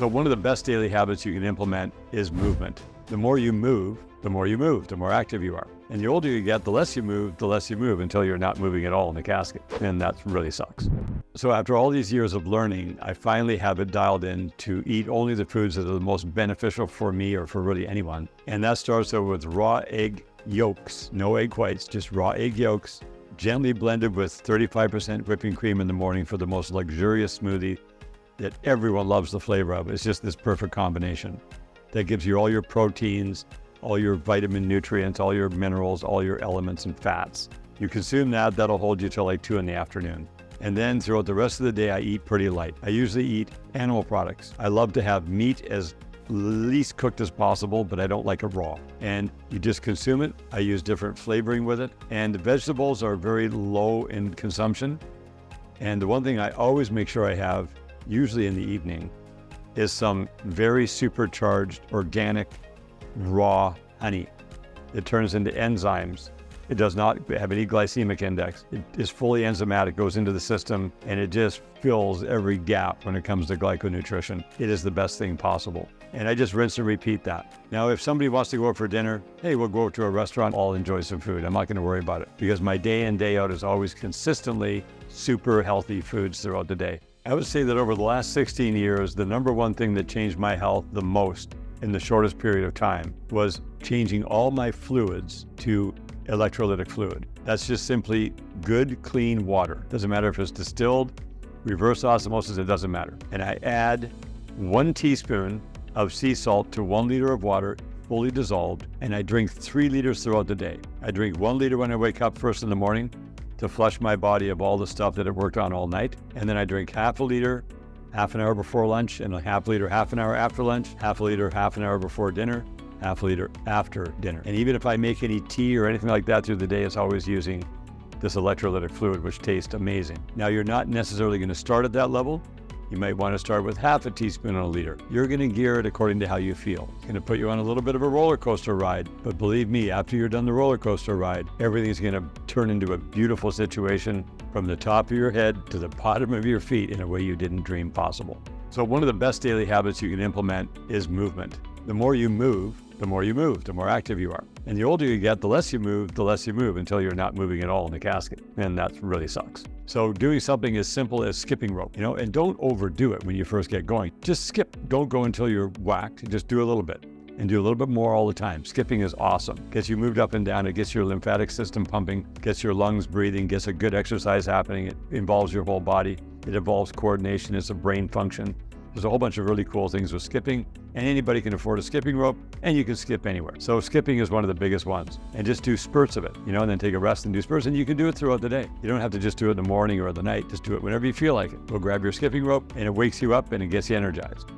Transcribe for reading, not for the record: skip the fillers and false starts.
So one of the best daily habits you can implement is movement. The more you move, the more active you are. And the older you get, the less you move until you're not moving at all in the casket. And that really sucks. So after all these years of learning, I finally have it dialed in to eat only the foods that are the most beneficial for me or for really anyone. And that starts out with raw egg yolks, no egg whites, just raw egg yolks, gently blended with 35% whipping cream in the morning for the most luxurious smoothie that everyone loves the flavor of. It's just this perfect combination that gives you all your proteins, all your vitamin nutrients, all your minerals, all your elements and fats. You consume that, that'll hold you till like 2 in the afternoon. And then throughout the rest of the day, I eat pretty light. I usually eat animal products. I love to have meat as least cooked as possible, but I don't like it raw. And you just consume it. I use different flavoring with it. And the vegetables are very low in consumption. And the one thing I always make sure I have, usually in the evening, is some very supercharged organic raw honey. It turns into enzymes. It does not have any glycemic index. It is fully enzymatic, goes into the system, and it just fills every gap when it comes to glyconutrition. It is the best thing possible. And I just rinse and repeat that. Now, if somebody wants to go out for dinner, hey, we'll go to a restaurant, I'll enjoy some food. I'm not gonna worry about it because my day in, day out is always consistently super healthy foods throughout the day. I would say that over the last 16 years, the number one thing that changed my health the most in the shortest period of time was changing all my fluids to electrolytic fluid. That's just simply good, clean water. Doesn't matter if it's distilled, reverse osmosis, it doesn't matter. And I add 1 teaspoon of sea salt to 1 liter of water, fully dissolved, and I drink 3 liters throughout the day. I drink 1 liter when I wake up first in the morning to flush my body of all the stuff that it worked on all night. And then I drink half a liter, half an hour before lunch, and a half liter, half an hour after lunch, half a liter, half an hour before dinner, half a liter after dinner. And even if I make any tea or anything like that through the day, it's always using this electrolytic fluid, which tastes amazing. Now, you're not necessarily gonna start at that level. You might wanna start with half a teaspoon on a liter. You're gonna gear it according to how you feel. It's gonna put you on a little bit of a roller coaster ride, but believe me, after you're done the roller coaster ride, everything's gonna turn into a beautiful situation from the top of your head to the bottom of your feet in a way you didn't dream possible. So one of the best daily habits you can implement is movement. The more you move, the more active you are. And the older you get, the less you move until you're not moving at all in the casket. And that really sucks. So doing something as simple as skipping rope, and don't overdo it when you first get going. Just skip. Don't go until you're whacked. Just do a little bit and do a little bit more all the time. Skipping is awesome. Gets you moved up and down. It gets your lymphatic system pumping, gets your lungs breathing, gets a good exercise happening. It involves your whole body. It involves coordination. It's a brain function. There's a whole bunch of really cool things with skipping, and anybody can afford a skipping rope, and you can skip anywhere. So skipping is one of the biggest ones. And just do spurts of it, and then take a rest and do spurts, and you can do it throughout the day. You don't have to just do it in the morning or the night. Just do it whenever you feel like it. Go grab your skipping rope, and it wakes you up and it gets you energized.